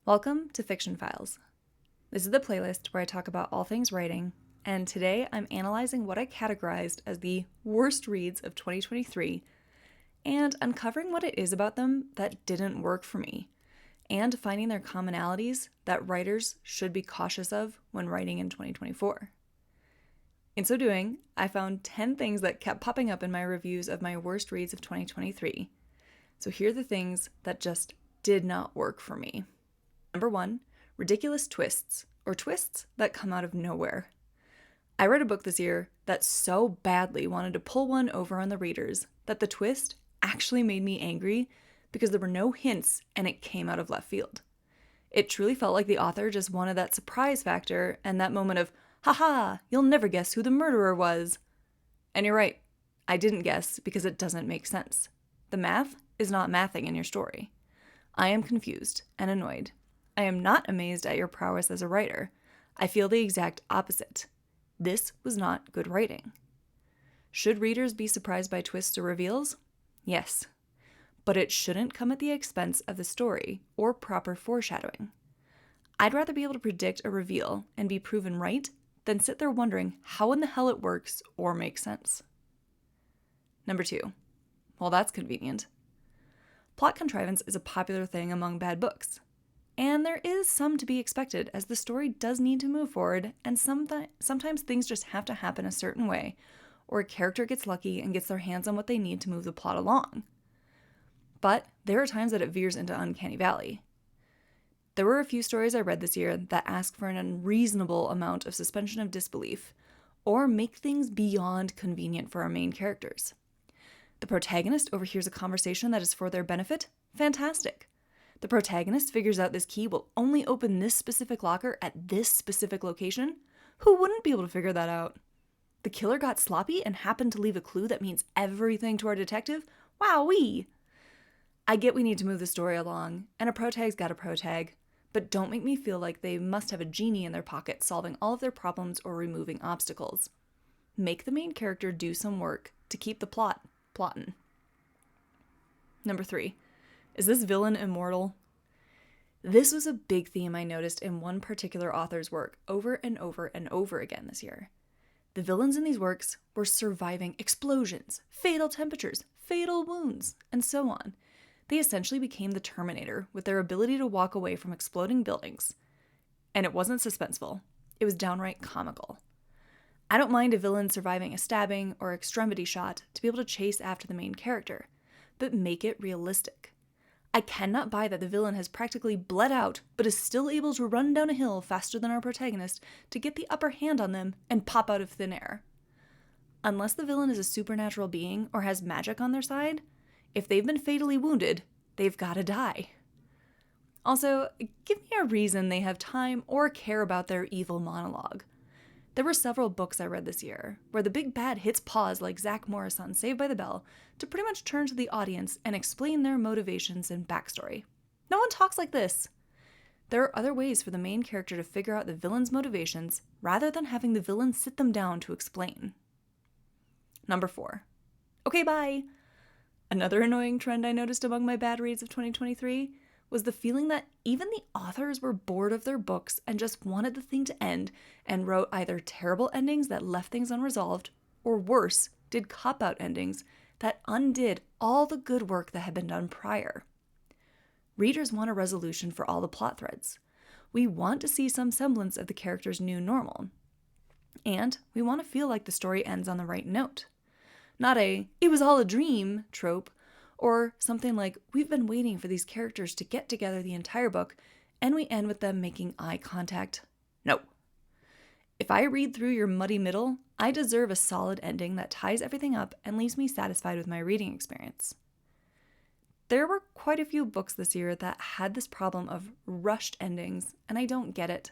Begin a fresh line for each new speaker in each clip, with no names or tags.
Welcome to Fiction Files. This is the playlist where I talk about all things writing, and today I'm analyzing what I categorized as the worst reads of 2023 and uncovering what it is about them that didn't work for me, and finding their commonalities that writers should be cautious of when writing in 2024. In so doing, I found 10 things that kept popping up in my reviews of my worst reads of 2023. So here are the things that just did not work for me. Number 1, ridiculous twists, or twists that come out of nowhere. I read a book this year that so badly wanted to pull one over on the readers that the twist actually made me angry because there were no hints and it came out of left field. It truly felt like the author just wanted that surprise factor and that moment of, haha, you'll never guess who the murderer was. And you're right, I didn't guess because it doesn't make sense. The math is not mathing in your story. I am confused and annoyed. I am not amazed at your prowess as a writer. I feel the exact opposite. This was not good writing. Should readers be surprised by twists or reveals? Yes. But it shouldn't come at the expense of the story or proper foreshadowing. I'd rather be able to predict a reveal and be proven right than sit there wondering how in the hell it works or makes sense. Number 2. Well, that's convenient. Plot contrivance is a popular thing among bad books. And there is some to be expected as the story does need to move forward, and sometimes things just have to happen a certain way, or a character gets lucky and gets their hands on what they need to move the plot along. But there are times that it veers into uncanny valley. There were a few stories I read this year that ask for an unreasonable amount of suspension of disbelief, or make things beyond convenient for our main characters. The protagonist overhears a conversation that is for their benefit? Fantastic. The protagonist figures out this key will only open this specific locker at this specific location? Who wouldn't be able to figure that out? The killer got sloppy and happened to leave a clue that means everything to our detective? Wowee! I get we need to move the story along, and a protag's got a protag, but don't make me feel like they must have a genie in their pocket solving all of their problems or removing obstacles. Make the main character do some work to keep the plot plottin'. Number 3. Is this villain immortal? This was a big theme I noticed in one particular author's work over and over and over again this year. The villains in these works were surviving explosions, fatal temperatures, fatal wounds, and so on. They essentially became the Terminator with their ability to walk away from exploding buildings. And it wasn't suspenseful. It was downright comical. I don't mind a villain surviving a stabbing or extremity shot to be able to chase after the main character, but make it realistic. I cannot buy that the villain has practically bled out, but is still able to run down a hill faster than our protagonist to get the upper hand on them and pop out of thin air. Unless the villain is a supernatural being or has magic on their side, if they've been fatally wounded, they've gotta die. Also, give me a reason they have time or care about their evil monologue. There were several books I read this year where the big bad hits pause like Zach Morris on Saved by the Bell to pretty much turn to the audience and explain their motivations and backstory. No one talks like this. There are other ways for the main character to figure out the villain's motivations rather than having the villain sit them down to explain. Number 4. Okay, bye! Another annoying trend I noticed among my bad reads of 2023 was the feeling that even the authors were bored of their books and just wanted the thing to end and wrote either terrible endings that left things unresolved, or worse, did cop-out endings that undid all the good work that had been done prior. Readers want a resolution for all the plot threads. We want to see some semblance of the character's new normal. And we want to feel like the story ends on the right note. Not a, it was all a dream trope, or something like, we've been waiting for these characters to get together the entire book, and we end with them making eye contact. No. If I read through your muddy middle, I deserve a solid ending that ties everything up and leaves me satisfied with my reading experience. There were quite a few books this year that had this problem of rushed endings, and I don't get it.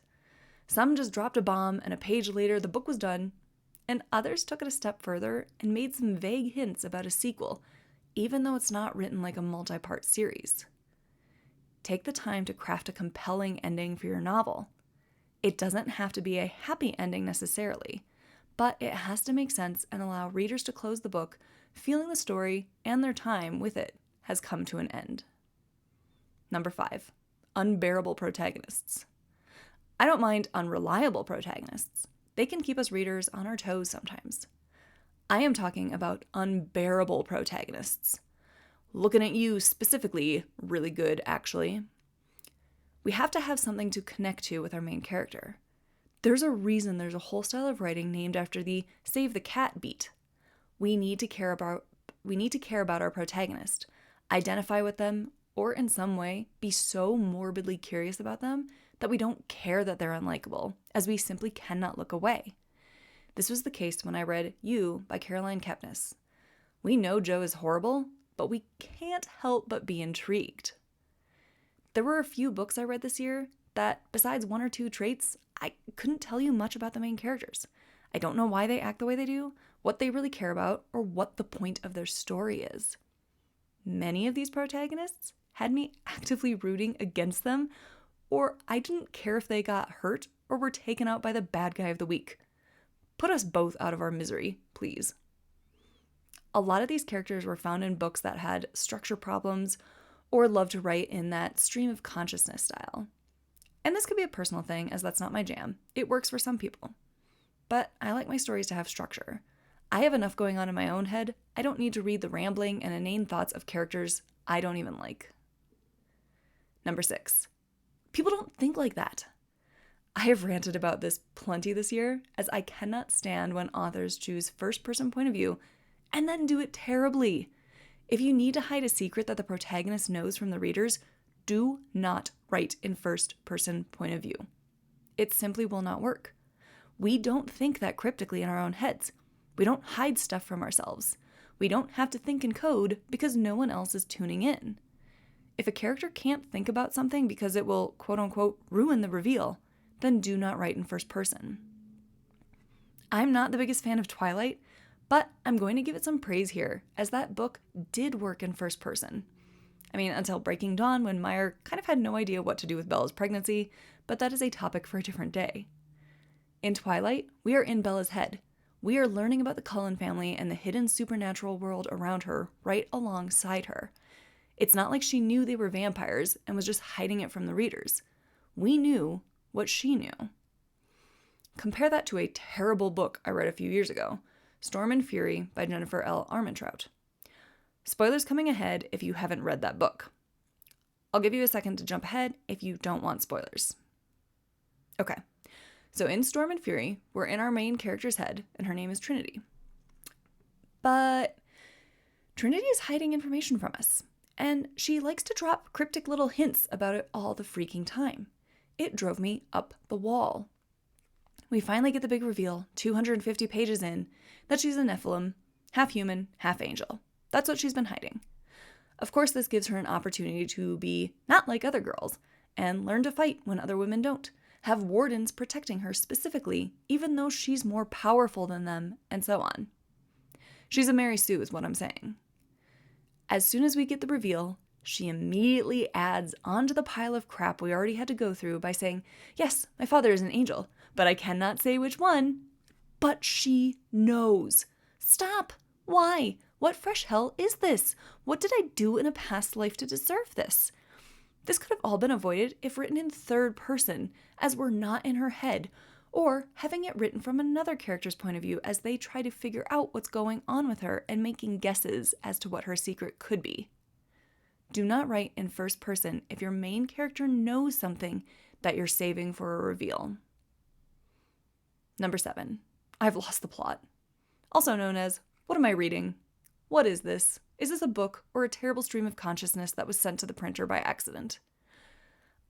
Some just dropped a bomb, and a page later the book was done, and others took it a step further and made some vague hints about a sequel, even though it's not written like a multi-part series. Take the time to craft a compelling ending for your novel. It doesn't have to be a happy ending necessarily, but it has to make sense and allow readers to close the book feeling the story and their time with it has come to an end. Number 5. unbearable protagonists. I don't mind unreliable protagonists. They can keep us readers on our toes sometimes. I am talking about unbearable protagonists. Looking at you specifically, really good actually. We have to have something to connect to with our main character. There's a reason there's a whole style of writing named after the save the cat beat. We need to care about our protagonist, identify with them, or in some way be so morbidly curious about them that we don't care that they're unlikable, as we simply cannot look away. This was the case when I read You by Caroline Kepnes. We know Jo is horrible, but we can't help but be intrigued. There were a few books I read this year that, besides one or two traits, I couldn't tell you much about the main characters. I don't know why they act the way they do, what they really care about, or what the point of their story is. Many of these protagonists had me actively rooting against them, or I didn't care if they got hurt or were taken out by the bad guy of the week. Put us both out of our misery, please. A lot of these characters were found in books that had structure problems or loved to write in that stream of consciousness style. And this could be a personal thing, as that's not my jam. It works for some people. But I like my stories to have structure. I have enough going on in my own head. I don't need to read the rambling and inane thoughts of characters I don't even like. Number 6. People don't think like that. I have ranted about this plenty this year, as I cannot stand when authors choose first-person point of view and then do it terribly. If you need to hide a secret that the protagonist knows from the readers, do not write in first-person point of view. It simply will not work. We don't think that cryptically in our own heads. We don't hide stuff from ourselves. We don't have to think in code because no one else is tuning in. If a character can't think about something because it will, quote-unquote, ruin the reveal, then do not write in first person. I'm not the biggest fan of Twilight, but I'm going to give it some praise here, as that book did work in first person. I mean, until Breaking Dawn, when Meyer kind of had no idea what to do with Bella's pregnancy, but that is a topic for a different day. In Twilight, we are in Bella's head. We are learning about the Cullen family and the hidden supernatural world around her right alongside her. It's not like she knew they were vampires and was just hiding it from the readers. We knew what she knew. Compare that to a terrible book I read a few years ago, Storm and Fury by Jennifer L. Armentrout. Spoilers coming ahead if you haven't read that book. I'll give you a second to jump ahead if you don't want spoilers. Okay, so in Storm and Fury, we're in our main character's head, and her name is Trinity. But Trinity is hiding information from us, and she likes to drop cryptic little hints about it all the freaking time. It drove me up the wall. We finally get the big reveal, 250 pages in, that she's a Nephilim, half human, half angel. That's what she's been hiding. Of course, this gives her an opportunity to be not like other girls and learn to fight when other women don't, have wardens protecting her specifically, even though she's more powerful than them, and so on. She's a Mary Sue is what I'm saying. As soon as we get the reveal, she immediately adds onto the pile of crap we already had to go through by saying, yes, my father is an angel, but I cannot say which one. But she knows. Stop. Why? What fresh hell is this? What did I do in a past life to deserve this? This could have all been avoided if written in third person, as we're not in her head, or having it written from another character's point of view as they try to figure out what's going on with her and making guesses as to what her secret could be. Do not write in first person if your main character knows something that you're saving for a reveal. Number 7. I've lost the plot. Also known as, what am I reading? What is this? Is this a book or a terrible stream of consciousness that was sent to the printer by accident?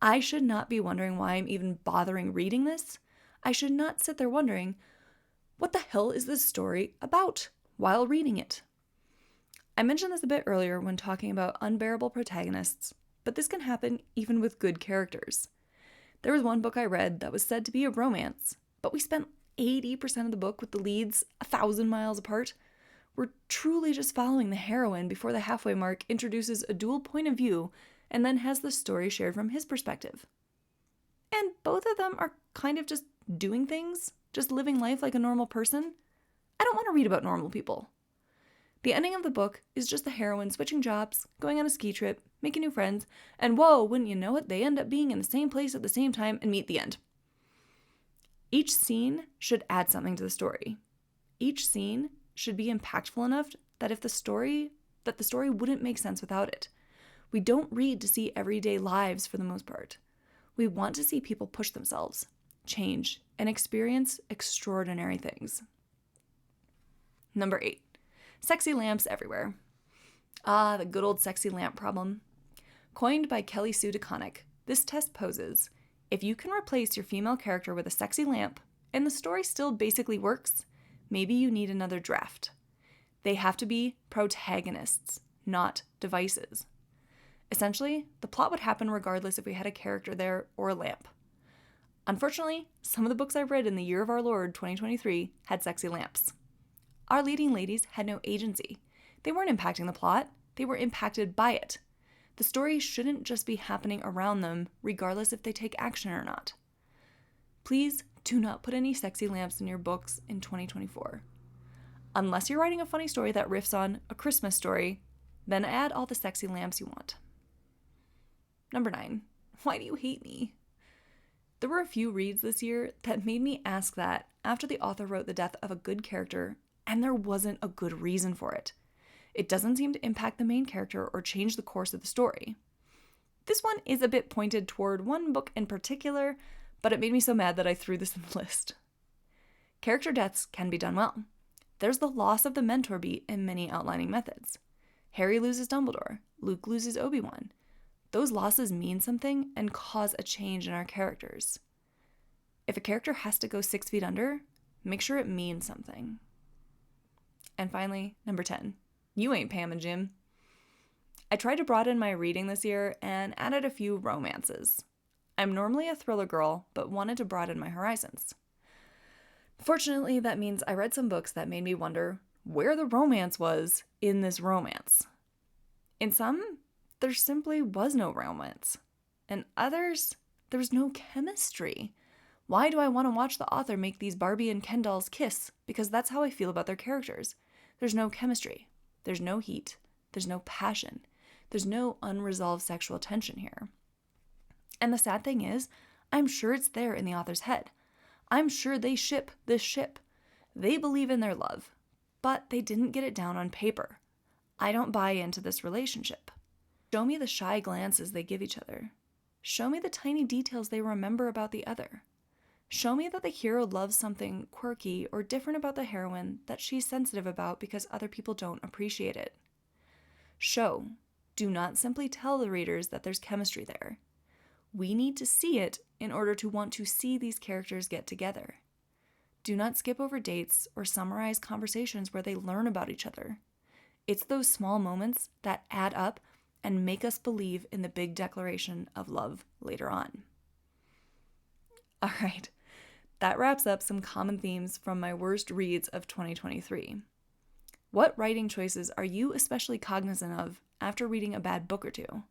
I should not be wondering why I'm even bothering reading this. I should not sit there wondering, what the hell is this story about while reading it? I mentioned this a bit earlier when talking about unbearable protagonists, but this can happen even with good characters. There was one book I read that was said to be a romance, but we spent 80% of the book with the leads 1,000 miles apart. We're truly just following the heroine before the halfway mark introduces a dual point of view and then has the story shared from his perspective. And both of them are kind of just doing things, just living life like a normal person. I don't want to read about normal people. The ending of the book is just the heroine switching jobs, going on a ski trip, making new friends, and whoa, wouldn't you know it, they end up being in the same place at the same time and meet the end. Each scene should add something to the story. Each scene should be impactful enough that the story wouldn't make sense without it. We don't read to see everyday lives for the most part. We want to see people push themselves, change, and experience extraordinary things. Number 8, sexy lamps everywhere. Ah, the good old sexy lamp problem. Coined by Kelly Sue DeConnick, this test poses, if you can replace your female character with a sexy lamp and the story still basically works, maybe you need another draft. They have to be protagonists, not devices. Essentially, the plot would happen regardless if we had a character there or a lamp. Unfortunately, some of the books I've read in the year of our Lord, 2023, had sexy lamps. Our leading ladies had no agency. They weren't impacting the plot, they were impacted by it. The story shouldn't just be happening around them, regardless if they take action or not. Please do not put any sexy lamps in your books in 2024. Unless you're writing a funny story that riffs on A Christmas Story, then add all the sexy lamps you want. Number 9, why do you hate me? There were a few reads this year that made me ask that after the author wrote the death of a good character, and there wasn't a good reason for it. It doesn't seem to impact the main character or change the course of the story. This one is a bit pointed toward one book in particular, but it made me so mad that I threw this in the list. Character deaths can be done well. There's the loss of the mentor beat in many outlining methods. Harry loses Dumbledore, Luke loses Obi-Wan. Those losses mean something and cause a change in our characters. If a character has to go 6 feet under, make sure it means something. And finally, number 10. You ain't Pam and Jim. I tried to broaden my reading this year and added a few romances. I'm normally a thriller girl, but wanted to broaden my horizons. Fortunately, that means I read some books that made me wonder where the romance was in this romance. In some, there simply was no romance. In others, there was no chemistry. Why do I want to watch the author make these Barbie and Ken dolls kiss? Because that's how I feel about their characters. There's no chemistry. There's no heat. There's no passion. There's no unresolved sexual tension here. And the sad thing is, I'm sure it's there in the author's head. I'm sure they ship this ship. They believe in their love, but they didn't get it down on paper. I don't buy into this relationship. Show me the shy glances they give each other. Show me the tiny details they remember about the other. Show me that the hero loves something quirky or different about the heroine that she's sensitive about because other people don't appreciate it. Show, do not simply tell the readers that there's chemistry there. We need to see it in order to want to see these characters get together. Do not skip over dates or summarize conversations where they learn about each other. It's those small moments that add up and make us believe in the big declaration of love later on. All right, that wraps up some common themes from my worst reads of 2023. What writing choices are you especially cognizant of after reading a bad book or two?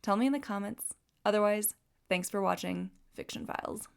Tell me in the comments. Otherwise, thanks for watching Fiction Files.